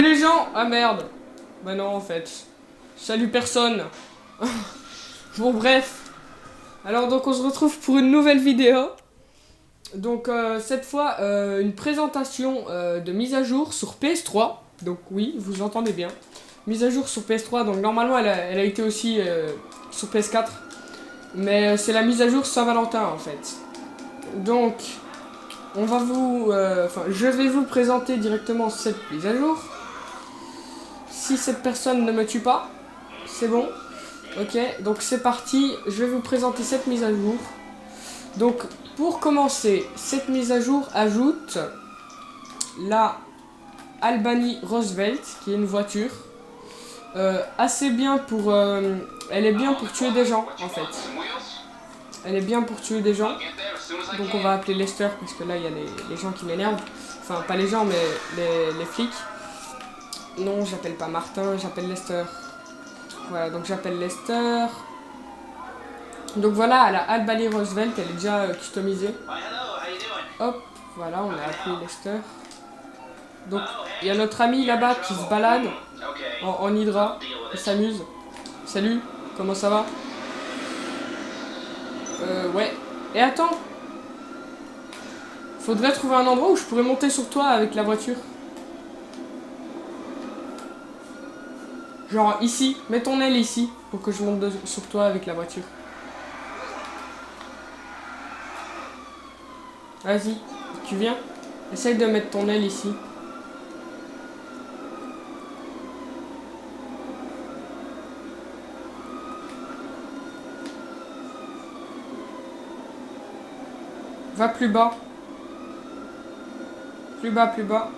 Les gens. Ah merde. Bah non en fait. Salut personne. Bon bref. Alors donc on se retrouve pour une nouvelle vidéo. Donc cette fois une présentation de mise à jour sur PS3. Donc oui, vous entendez bien. Mise à jour sur PS3. Donc normalement elle a été aussi sur PS4. Mais c'est la mise à jour Saint-Valentin en fait. Donc on va vous... je vais vous présenter directement cette mise à jour. Si cette personne ne me tue pas, c'est bon. Ok, donc c'est parti. Je vais vous présenter cette mise à jour. Donc pour commencer, cette mise à jour ajoute la Albany Roosevelt, qui est une voiture assez bien pour... elle est bien pour tuer des gens en fait. Elle est bien pour tuer des gens. Donc on va appeler Lester parce que là il y a les gens qui m'énervent. Enfin pas les gens mais les flics. Non, j'appelle pas Martin, j'appelle Lester. Voilà, donc j'appelle Lester. Donc voilà, à la Albany Roosevelt, elle est déjà customisée. Hop, voilà, on a appelé Lester. Donc il y a notre ami là-bas qui se balade en hydra, il s'amuse. Salut, comment ça va? Ouais. Et attends, faudrait trouver un endroit où je pourrais monter sur toi avec la voiture. Genre ici, mets ton aile ici pour que je monte sur toi avec la voiture. Vas-y, tu viens? Essaye de mettre ton aile ici. Va plus bas. Plus bas, plus bas.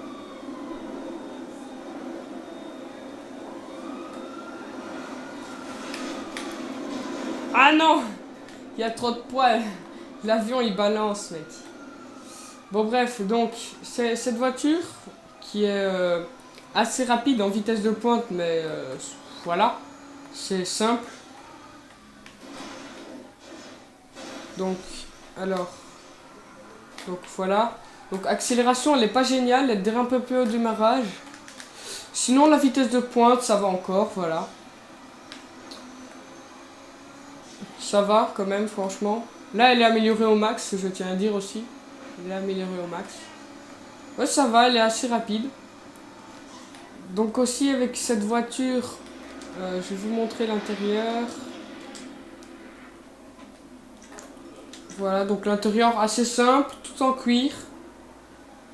Ah non! Il y a trop de poids. L'avion il balance, mec. Bon bref, donc c'est cette voiture qui est assez rapide en vitesse de pointe, mais voilà, c'est simple. Donc, alors, donc voilà. Donc accélération, elle est pas géniale, elle dérape un peu au démarrage. Sinon la vitesse de pointe, ça va encore, voilà. Ça va quand même, franchement. Là, elle est améliorée au max, je tiens à dire aussi. Elle est améliorée au max. Ouais, ça va, elle est assez rapide. Donc aussi avec cette voiture, je vais vous montrer l'intérieur. Voilà, donc l'intérieur assez simple, tout en cuir.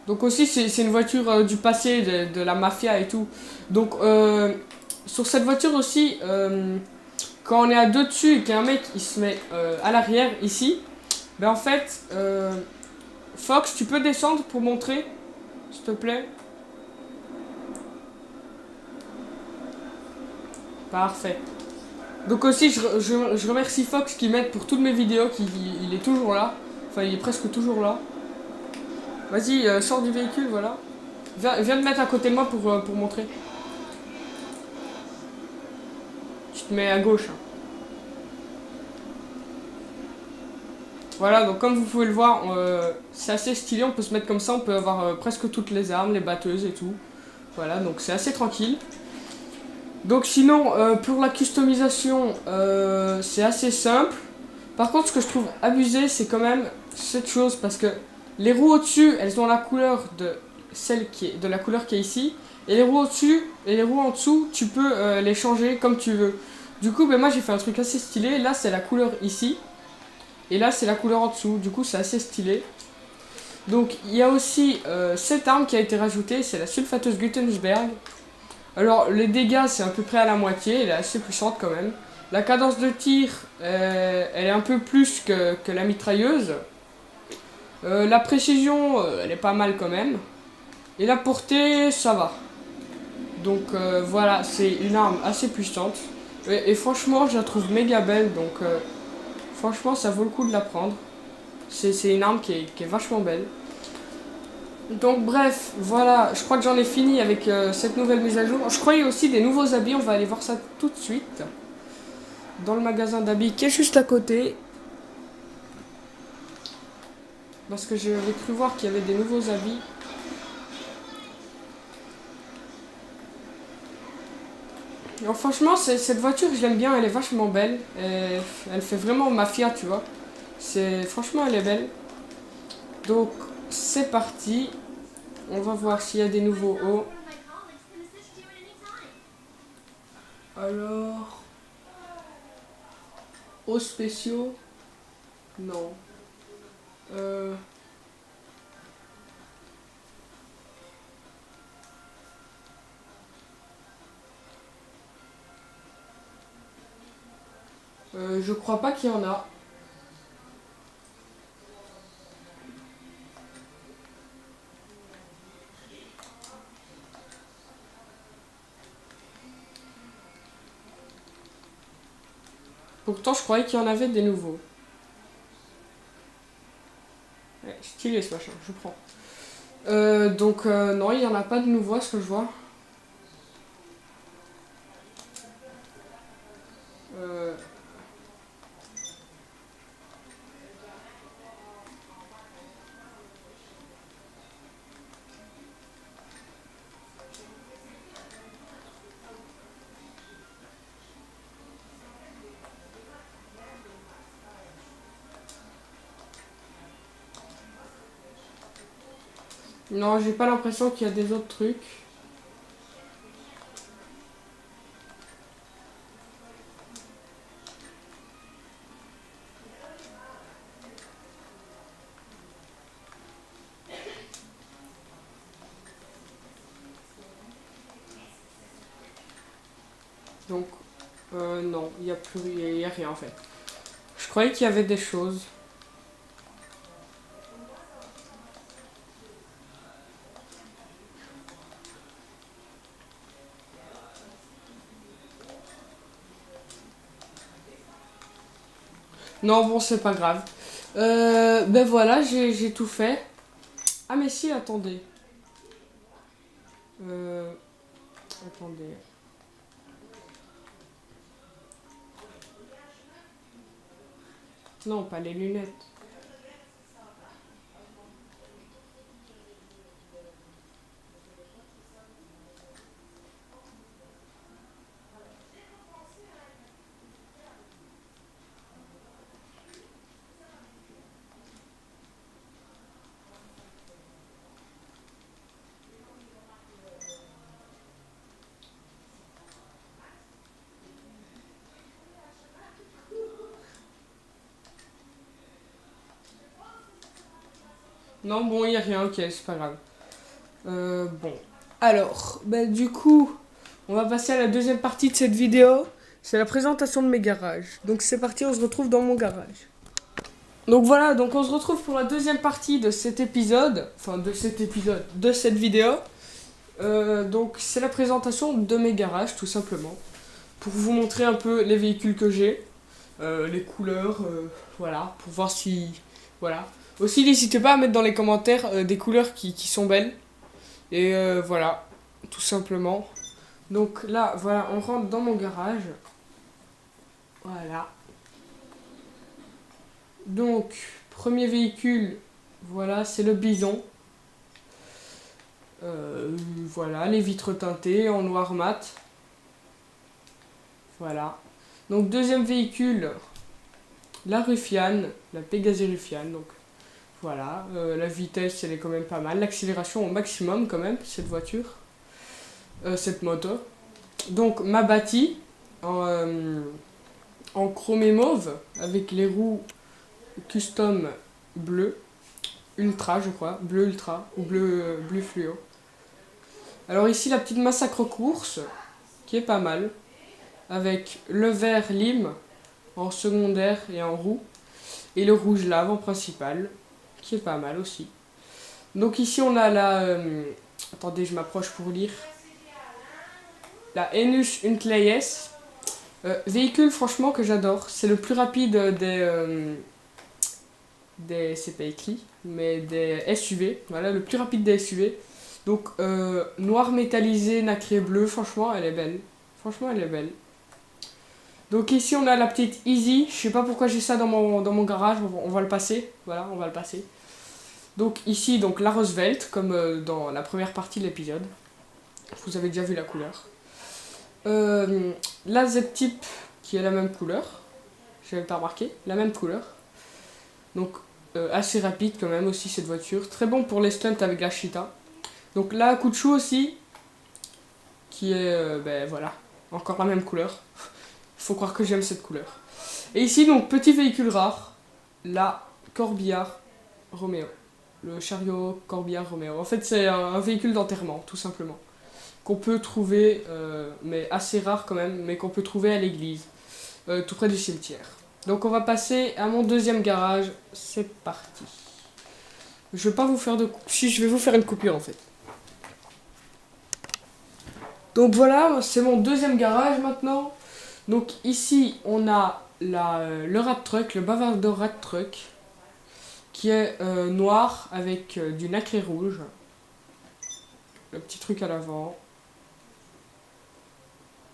Donc aussi c'est une voiture du passé, de la mafia et tout. Donc sur cette voiture aussi, quand on est à deux dessus et qu'un mec il se met à l'arrière ici, ben en fait, Fox, tu peux descendre pour montrer, s'il te plaît. Parfait. Donc aussi, je remercie Fox qui m'aide pour toutes mes vidéos, il est toujours là. Enfin, il est presque toujours là. Vas-y, sors du véhicule, voilà. Viens te mettre à côté de moi pour montrer. Tu te mets à gauche. Hein. Voilà, donc comme vous pouvez le voir, c'est assez stylé, on peut se mettre comme ça, on peut avoir presque toutes les armes, les batteuses et tout. Voilà, donc c'est assez tranquille. Donc sinon, pour la customisation, c'est assez simple. Par contre, ce que je trouve abusé, c'est quand même cette chose, parce que les roues au-dessus, elles ont la couleur de celle qui est de la couleur qui est ici, et les roues au-dessus et les roues en dessous, tu peux les changer comme tu veux. Du coup, ben moi j'ai fait un truc assez stylé. Là, c'est la couleur ici, et là, c'est la couleur en dessous. Du coup, c'est assez stylé. Donc, il y a aussi cette arme qui a été rajoutée, c'est la sulfateuse Guttensberg. Alors, les dégâts, c'est à peu près à la moitié, elle est assez puissante quand même. La cadence de tir, elle est un peu plus que la mitrailleuse. La précision, elle est pas mal quand même. Et la portée, ça va. Donc voilà, c'est une arme assez puissante. Et franchement, je la trouve méga belle, donc franchement, ça vaut le coup de la prendre. C'est une arme qui est vachement belle. Donc bref, voilà, je crois que j'en ai fini avec cette nouvelle mise à jour. Je crois qu'il y a aussi des nouveaux habits, on va aller voir ça tout de suite. Dans le magasin d'habits qui est juste à côté. Parce que j'avais cru voir qu'il y avait des nouveaux habits. Alors, franchement, cette voiture, je l'aime bien, elle est vachement belle. Elle fait vraiment mafia, tu vois. Franchement, elle est belle. Donc, c'est parti. On va voir s'il y a des nouveaux hauts. Alors, hauts spéciaux? Non. Euh, je crois pas qu'il y en a. Pourtant, je croyais qu'il y en avait des nouveaux. Ouais, stylé ce machin, je prends. Donc, non, il n'y en a pas de nouveaux à ce que je vois. Euh, non, j'ai pas l'impression qu'il y a des autres trucs. Donc, non, il y a plus, il y a rien en fait. Je croyais qu'il y avait des choses. Non, bon, c'est pas grave. Ben voilà, j'ai tout fait. Ah, mais si, attendez. Euh, attendez. Non, pas les lunettes. Non, bon, il y a rien, ok, c'est pas grave. Bon. Alors, ben du coup, on va passer à la deuxième partie de cette vidéo. C'est la présentation de mes garages. Donc c'est parti, on se retrouve dans mon garage. Donc voilà, donc on se retrouve pour la deuxième partie de cet épisode. Enfin, de cette vidéo. Donc c'est la présentation de mes garages, tout simplement. Pour vous montrer un peu les véhicules que j'ai. Les couleurs, voilà. Pour voir si... Voilà. Aussi, n'hésitez pas à mettre dans les commentaires des couleurs qui sont belles. Et voilà, tout simplement. Donc là, voilà, on rentre dans mon garage. Voilà. Donc, premier véhicule, voilà, c'est le Bison. Voilà, les vitres teintées en noir mat. Voilà. Donc, deuxième véhicule, la Ruffian, la Pégase Ruffian. Donc, voilà, la vitesse, elle est quand même pas mal. L'accélération au maximum, quand même, cette voiture. Cette moto. Donc, ma bâtie en chrome et mauve, avec les roues custom bleu ultra, je crois, bleu ultra ou bleu fluo. Alors ici la petite massacre course qui est pas mal, avec le vert lime en secondaire et en roux et le rouge lave en principal qui est pas mal aussi. Donc ici on a attendez, je m'approche pour lire. La Enus Untleys. Véhicule franchement que j'adore, c'est le plus rapide c'est pas écrit, mais des SUV, voilà, le plus rapide des SUV. Donc, noir métallisé, nacré bleu, franchement, elle est belle. Franchement, elle est belle. Donc ici, on a la petite Easy, je sais pas pourquoi j'ai ça dans mon garage, on va le passer, voilà, on va le passer. Donc ici, donc la Roosevelt, comme dans la première partie de l'épisode. Vous avez déjà vu la couleur. La Z-Type qui est la même couleur. J'avais pas remarqué, la même couleur. Donc assez rapide quand même aussi cette voiture. Très bon pour les stunts avec la Cheetah. Donc la Kuchu aussi, qui est, voilà, encore la même couleur. Faut croire que j'aime cette couleur. Et ici, donc, petit véhicule rare, la Corbillard Romeo. Le chariot Corbillard Romeo. En fait, c'est un véhicule d'enterrement, tout simplement. Qu'on peut trouver, mais assez rare quand même, mais qu'on peut trouver à l'église, tout près du cimetière. Donc on va passer à mon deuxième garage. C'est parti. Je vais pas vous faire de... Si, je vais vous faire une coupure en fait. Donc voilà, c'est mon deuxième garage maintenant. Donc ici, on a le rat truck, le Bavardo rat truck, qui est noir avec du nacré rouge. Le petit truc à l'avant.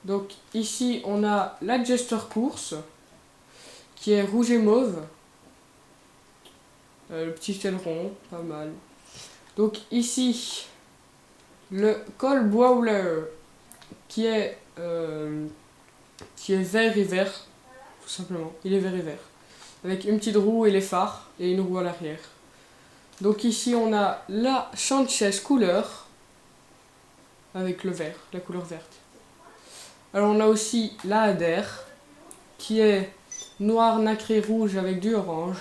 Donc ici, on a la Jester course, qui est rouge et mauve. Le petit aileron, pas mal. Donc ici, le Cole Brawler, qui est vert et vert, tout simplement. Il est vert et vert. Avec une petite roue et les phares, et une roue à l'arrière. Donc ici, on a la Sanchez couleur, avec le vert, la couleur verte. Alors on a aussi la Adair, qui est noir nacré rouge avec du orange.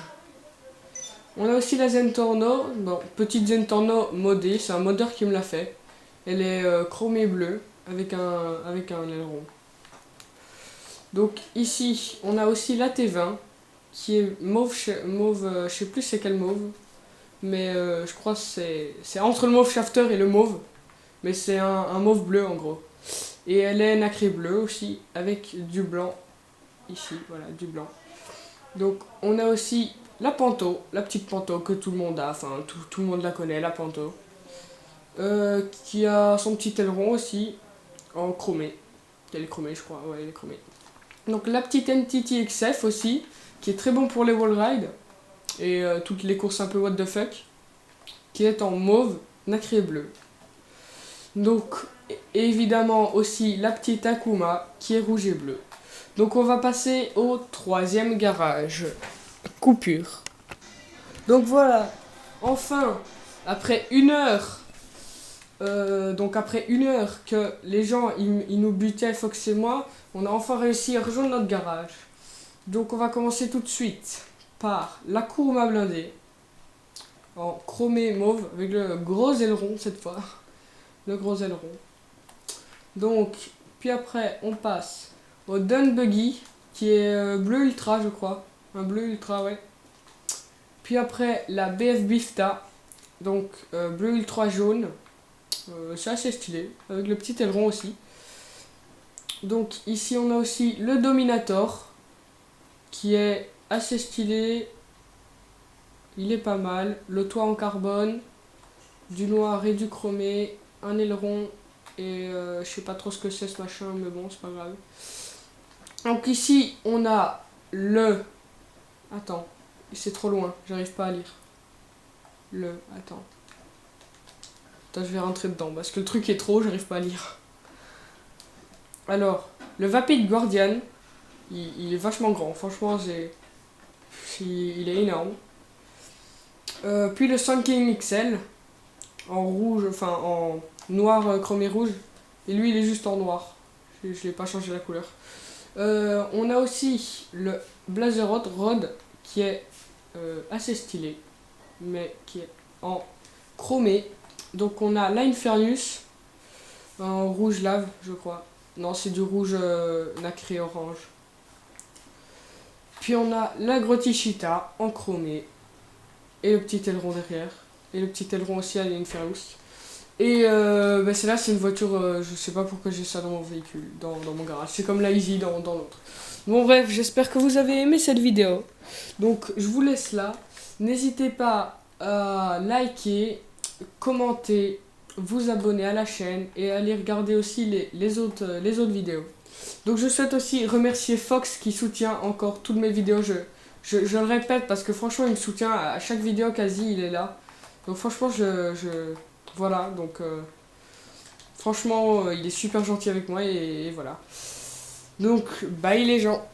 On a aussi la Zentorno, bon, petite Zentorno modée, c'est un modeur qui me l'a fait. Elle est chromée bleue avec un aileron. Donc ici, on a aussi la T20 qui est mauve, je sais plus c'est quel mauve, mais je crois que c'est entre le mauve shafter et le mauve, mais c'est un mauve bleu en gros. Et elle est nacrée bleue aussi avec du blanc ici, voilà, du blanc. Donc on a aussi la Panto, la petite Panto que tout le monde a, enfin tout le monde la connaît, la Panto. Qui a son petit aileron aussi, en chromé. Elle est chromée je crois, ouais elle est chromée. Donc la petite NTT XF aussi, qui est très bon pour les wall rides, et toutes les courses un peu what the fuck, qui est en mauve, nacré bleu. Donc évidemment aussi la petite Akuma, qui est rouge et bleu. Donc on va passer au troisième garage. Coupure. Donc voilà, enfin, après une heure, que les gens ils nous butaient, Fox et moi, on a enfin réussi à rejoindre notre garage. Donc on va commencer tout de suite par la Kuruma blindée, en chromé mauve, avec le gros aileron cette fois. Le gros aileron. Donc, puis après on passe au Dun Buggy, qui est bleu ultra je crois. Un bleu ultra, ouais. Puis après la BF Bifta, donc bleu ultra jaune, c'est assez stylé, avec le petit aileron aussi. Donc ici on a aussi le Dominator, qui est assez stylé, il est pas mal, le toit en carbone, du noir et du chromé, un aileron, et je sais pas trop ce que c'est ce machin, mais bon c'est pas grave. Donc ici on a le... Attends, c'est trop loin, j'arrive pas à lire. Attends, je vais rentrer dedans parce que le truc est trop, j'arrive pas à lire. Alors, le Vapid Guardian, il est vachement grand, franchement, il est énorme. Puis le Sun King XL, en rouge, enfin en noir chromé rouge, et lui il est juste en noir, je l'ai pas changé la couleur. On a aussi le Blazer Rod qui est assez stylé, mais qui est en chromé. Donc on a l'Infernus en rouge lave, je crois. Non, c'est du rouge nacré orange. Puis on a la Grottichita en chromé. Et le petit aileron derrière. Et le petit aileron aussi à l'Infernus. Et celle-là, c'est une voiture, je sais pas pourquoi j'ai ça dans mon véhicule, dans mon garage. C'est comme la Easy dans l'autre. Bon bref, j'espère que vous avez aimé cette vidéo. Donc je vous laisse là. N'hésitez pas à liker, commenter, vous abonner à la chaîne et aller regarder aussi les autres vidéos. Donc je souhaite aussi remercier Fox qui soutient encore toutes mes vidéos. Je le répète parce que franchement il me soutient à chaque vidéo quasi, il est là. Donc franchement voilà, donc Franchement, il est super gentil avec moi et voilà. Donc, bye les gens.